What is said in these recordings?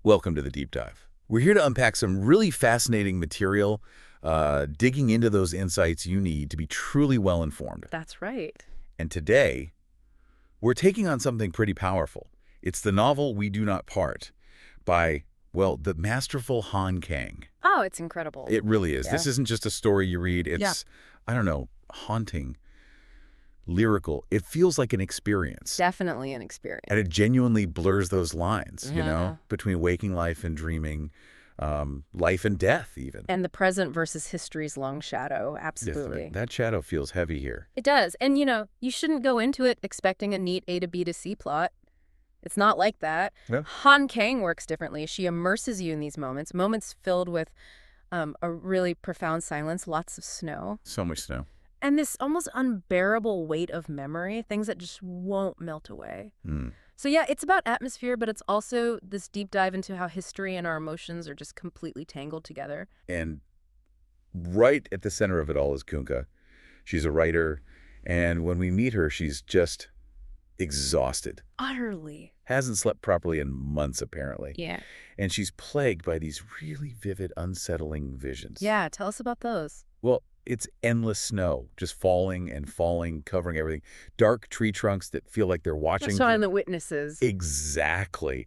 Welcome to the Deep Dive. We're here to unpack some really fascinating material, digging into those insights you need to be truly well-informed. That's right. And today, we're taking on something pretty powerful. It's the novel We Do Not Part by, well, the masterful Kang. Oh, it's incredible. It really is. Yeah. This isn't just a story you read. It's, I don't know, haunting, lyrical. It feels like an experience. Definitely an experience. And it genuinely blurs those lines, you Yeah. know, between waking life and dreaming, life and death even. And the present versus history's long shadow, absolutely. That shadow feels heavy here. It does. And, you shouldn't go into it expecting a neat A to B to C plot. It's not like that. Yeah. Kang works differently. She immerses you in these moments filled with a really profound silence, lots of snow. So much snow. And this almost unbearable weight of memory, things that just won't melt away. So yeah, it's about atmosphere, but it's also this deep dive into how history and our emotions are just completely tangled together. And right at the center of it all is Kunka. She's a writer, and when we meet her, she's just exhausted. Utterly. Hasn't slept properly in months, apparently. Yeah. And she's plagued by these really vivid, unsettling visions. Yeah, tell us about those. Well, it's endless snow, just falling and falling, covering everything. Dark tree trunks that feel like they're watching. Silent witnesses. Exactly.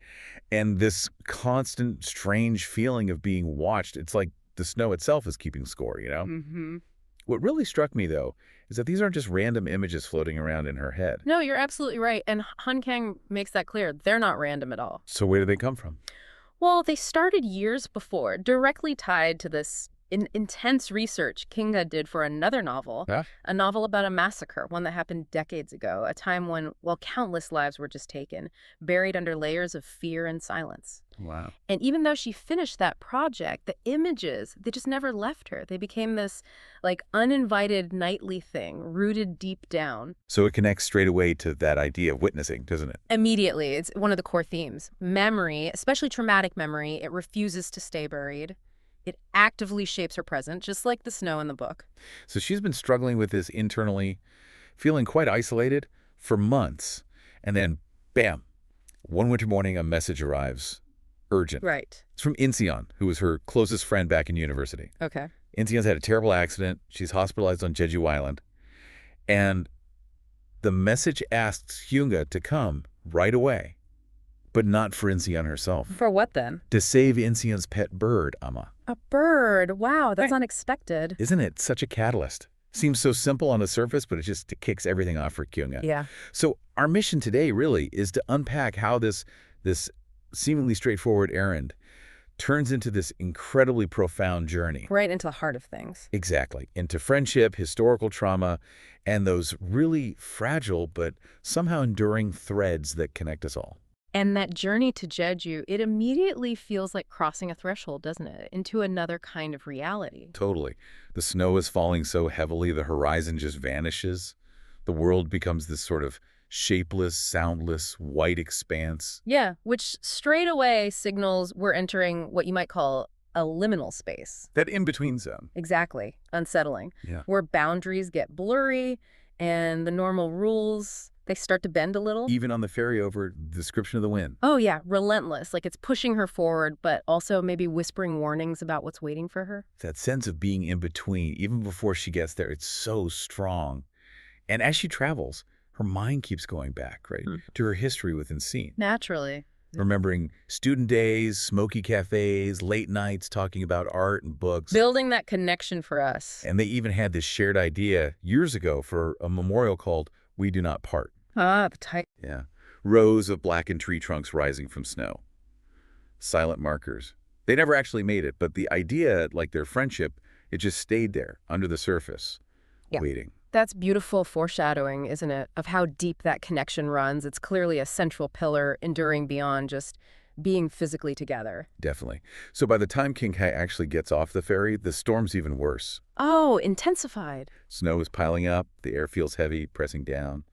And this constant, strange feeling of being watched. It's like the snow itself is keeping score, you know? Mm-hmm. What really struck me, though, is that these aren't just random images floating around in her head. No, you're absolutely right. And Kang makes that clear. They're not random at all. So where do they come from? Well, they started years before, directly tied to this intense research Kinga did for another novel, a novel about a massacre, one that happened decades ago, a time when, well, countless lives were just taken, buried under layers of fear and silence. Wow. And even though she finished that project, the images, they just never left her. They became this, like, uninvited nightly thing, rooted deep down. So it connects straight away to that idea of witnessing, doesn't it? Immediately. It's one of the core themes. Memory, especially traumatic memory, it refuses to stay buried. It actively shapes her present, just like the snow in the book. So she's been struggling with this internally, feeling quite isolated for months. And then, bam, one winter morning, a message arrives. Urgent. Right. It's from Inseon, who was her closest friend back in university. Okay. Inseon's had a terrible accident. She's hospitalized on Jeju Island. And the message asks Hyunga to come right away, but not for Inseon herself. For what then? To save Inseon's pet bird, Amma. A bird. Wow, that's unexpected. Isn't it such a catalyst? Seems so simple on the surface, but it kicks everything off for Hyunga. Yeah. So our mission today really is to unpack how this seemingly straightforward errand turns into this incredibly profound journey. Right into the heart of things. Exactly. Into friendship, historical trauma, and those really fragile but somehow enduring threads that connect us all. And that journey to Jeju, it immediately feels like crossing a threshold, doesn't it? Into another kind of reality. Totally. The snow is falling so heavily, the horizon just vanishes. The world becomes this sort of shapeless, soundless, white expanse. Yeah, which straight away signals we're entering what you might call a liminal space. That in-between zone. Exactly. Unsettling. Yeah. Where boundaries get blurry and the normal rules, they start to bend a little. Even on the ferry over, the description of the wind. Oh, yeah. Relentless. Like it's pushing her forward, but also maybe whispering warnings about what's waiting for her. That sense of being in between, even before she gets there, it's so strong. And as she travels, her mind keeps going back, right, to her history with Inseen. Naturally. Remembering student days, smoky cafes, late nights talking about art and books. Building that connection for us. And they even had this shared idea years ago for a memorial called We Do Not Part. Ah, the title. Yeah. Rows of blackened tree trunks rising from snow. Silent markers. They never actually made it, but the idea, like their friendship, it just stayed there under the surface, waiting. That's beautiful foreshadowing, isn't it, of how deep that connection runs. It's clearly a central pillar enduring beyond just being physically together. Definitely. So by the time King Kai actually gets off the ferry, the storm's even worse. Oh, intensified. Snow is piling up, the air feels heavy, pressing down.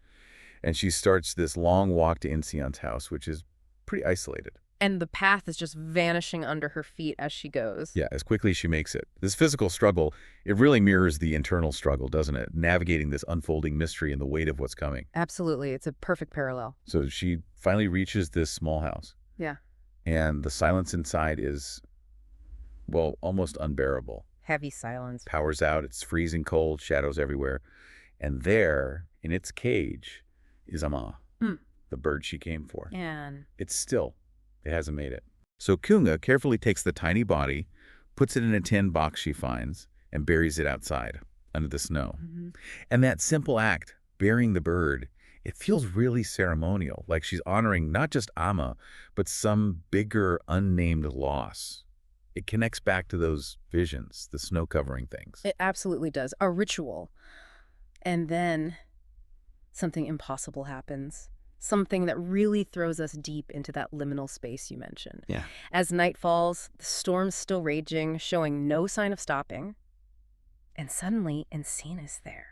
And she starts this long walk to Inseon's house, which is pretty isolated. And the path is just vanishing under her feet as she goes. Yeah, as quickly as she makes it. This physical struggle, it really mirrors the internal struggle, doesn't it? Navigating this unfolding mystery and the weight of what's coming. Absolutely. It's a perfect parallel. So she finally reaches this small house. Yeah. And the silence inside is, well, almost unbearable. Heavy silence. Power's out, it's freezing cold, shadows everywhere. And there, in its cage, is Ama, the bird she came for. And it's still. It hasn't made it. So Kunga carefully takes the tiny body, puts it in a tin box she finds, and buries it outside, under the snow. And that simple act, burying the bird, it feels really ceremonial, like she's honoring not just Ama, but some bigger, unnamed loss. It connects back to those visions, the snow-covering things. It absolutely does. A ritual. And then something impossible happens. Something that really throws us deep into that liminal space you mentioned. Yeah. As night falls, the storm's still raging, showing no sign of stopping. And suddenly, Encina's there.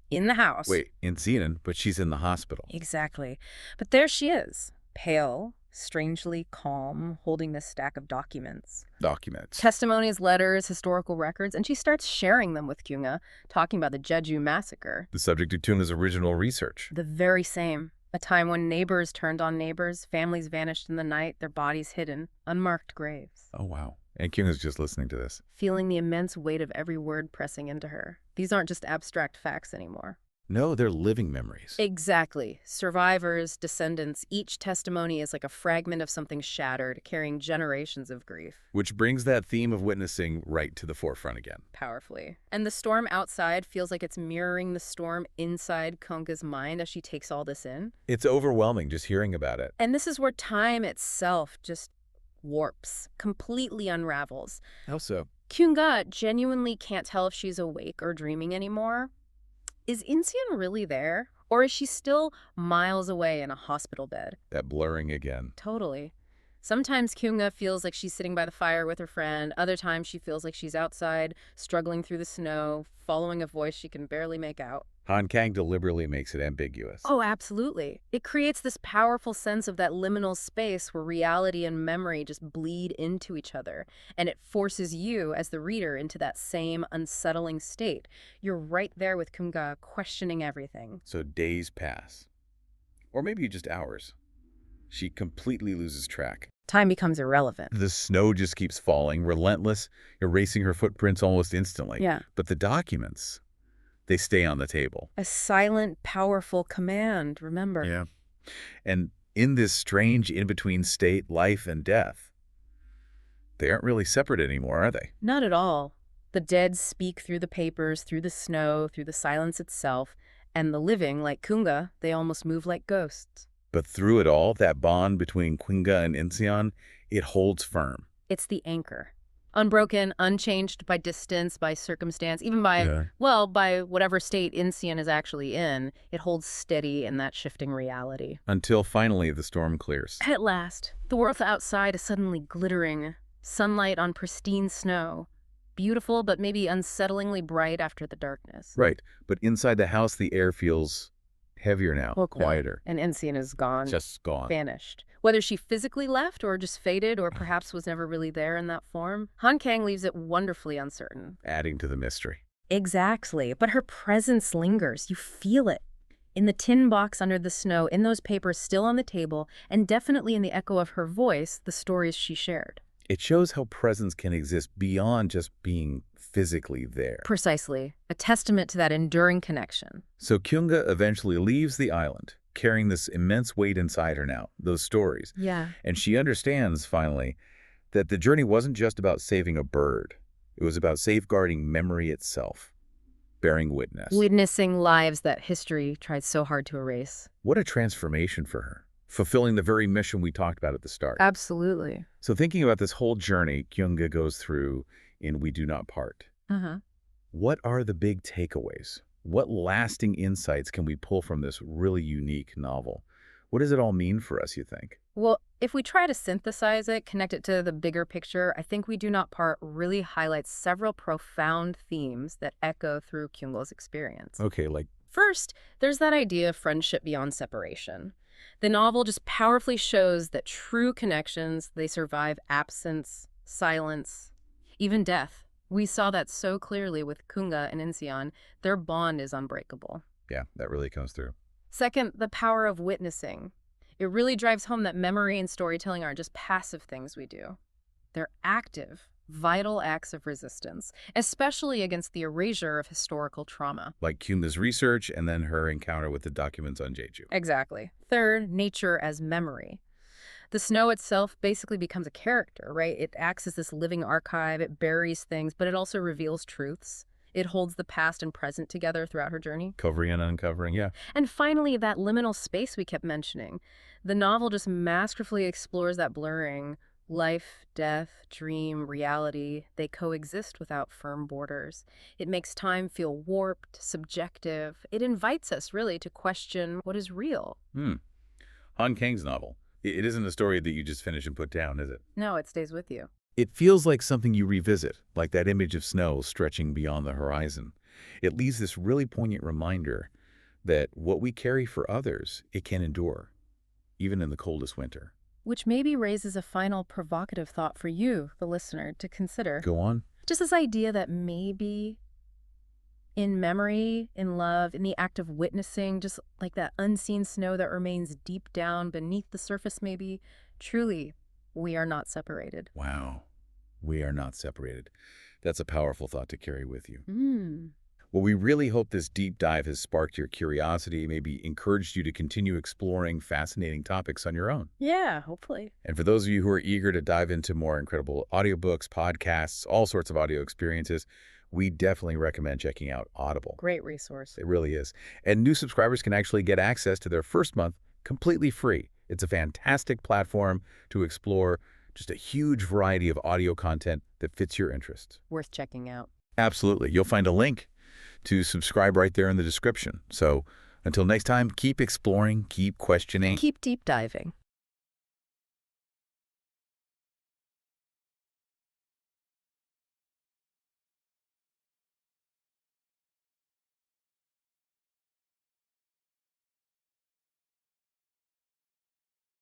In the house. Wait, Encina, but she's in the hospital. Exactly. But there she is, pale, strangely calm, holding this stack of documents. Testimonies, letters, historical records, and she starts sharing them with Kunga, talking about the Jeju massacre. The subject of Kunga's original research. The very same. A time when neighbors turned on neighbors, families vanished in the night, their bodies hidden, unmarked graves. Oh, wow. And Kunga's just listening to this. Feeling the immense weight of every word pressing into her. These aren't just abstract facts anymore. No, they're living memories. Exactly. Survivors, descendants, each testimony is like a fragment of something shattered, carrying generations of grief. Which brings that theme of witnessing right to the forefront again. Powerfully. And the storm outside feels like it's mirroring the storm inside Kunga's mind as she takes all this in. It's overwhelming just hearing about it. And this is where time itself just warps, completely unravels. How so? Kunga genuinely can't tell if she's awake or dreaming anymore. Is Inseon really there? Or is she still miles away in a hospital bed? That blurring again. Totally. Sometimes Kunga feels like she's sitting by the fire with her friend. Other times she feels like she's outside, struggling through the snow, following a voice she can barely make out. Kang deliberately makes it ambiguous. Oh, absolutely. It creates this powerful sense of that liminal space where reality and memory just bleed into each other. And it forces you, as the reader, into that same unsettling state. You're right there with Kunga, questioning everything. So days pass. Or maybe just hours. She completely loses track. Time becomes irrelevant. The snow just keeps falling, relentless, erasing her footprints almost instantly. Yeah. But the documents, they stay on the table. A silent, powerful command, remember? Yeah. And in this strange in-between state, life and death, they aren't really separate anymore, are they? Not at all. The dead speak through the papers, through the snow, through the silence itself, and the living, like Kunga, they almost move like ghosts. But through it all, that bond between Kunga and Inseon, it holds firm. It's the anchor. Unbroken, unchanged by distance, by circumstance, even by, well, by whatever state Inseon is actually in. It holds steady in that shifting reality. Until finally the storm clears. At last, the world outside is suddenly glittering. Sunlight on pristine snow. Beautiful, but maybe unsettlingly bright after the darkness. Right. But inside the house, the air feels heavier now, quieter. And Inseon is gone. Just gone. Vanished. Whether she physically left or just faded or perhaps was never really there in that form, Kang leaves it wonderfully uncertain. Adding to the mystery. Exactly. But her presence lingers. You feel it. In the tin box under the snow, in those papers still on the table, and definitely in the echo of her voice, the stories she shared. It shows how presence can exist beyond just being physically there. Precisely. A testament to that enduring connection. So Kunga eventually leaves the island, carrying this immense weight inside her now, those stories. Yeah. And she understands, finally, that the journey wasn't just about saving a bird. It was about safeguarding memory itself, bearing witness. Witnessing lives that history tried so hard to erase. What a transformation for her, fulfilling the very mission we talked about at the start. Absolutely. So thinking about this whole journey Kunga goes through in We Do Not Part, what are the big takeaways? What lasting insights can we pull from this really unique novel? What does it all mean for us, you think? Well, if we try to synthesize it, connect it to the bigger picture, I think We Do Not Part really highlights several profound themes that echo through Kunga's experience. Okay, like? First, there's that idea of friendship beyond separation. The novel just powerfully shows that true connections, they survive absence, silence, even death. We saw that so clearly with Kunga and Inseon. Their bond is unbreakable. Yeah, that really comes through. Second, the power of witnessing. It really drives home that memory and storytelling aren't just passive things we do. They're active, vital acts of resistance, especially against the erasure of historical trauma. Like Kuma's research and then her encounter with the documents on Jeju. Exactly. Third, nature as memory. The snow itself basically becomes a character, right? It acts as this living archive, it buries things, but it also reveals truths. It holds the past and present together throughout her journey. Covering and uncovering, yeah. And finally, that liminal space we kept mentioning. The novel just masterfully explores that blurring. Life, death, dream, reality, they coexist without firm borders. It makes time feel warped, subjective. It invites us, really, to question what is real. Han Kang's novel. It isn't a story that you just finish and put down, is it? No, it stays with you. It feels like something you revisit, like that image of snow stretching beyond the horizon. It leaves this really poignant reminder that what we carry for others, it can endure, even in the coldest winter. Which maybe raises a final provocative thought for you, the listener, to consider. Go on. Just this idea that maybe in memory, in love, in the act of witnessing, just like that unseen snow that remains deep down beneath the surface maybe, truly, we are not separated. Wow. We are not separated. That's a powerful thought to carry with you. Well, we really hope this deep dive has sparked your curiosity, maybe encouraged you to continue exploring fascinating topics on your own. Yeah, hopefully. And for those of you who are eager to dive into more incredible audiobooks, podcasts, all sorts of audio experiences, we definitely recommend checking out Audible. Great resource. It really is. And new subscribers can actually get access to their first month completely free. It's a fantastic platform to explore just a huge variety of audio content that fits your interests. Worth checking out. Absolutely. You'll find a link to subscribe right there in the description. So until next time, keep exploring, keep questioning. Keep deep diving.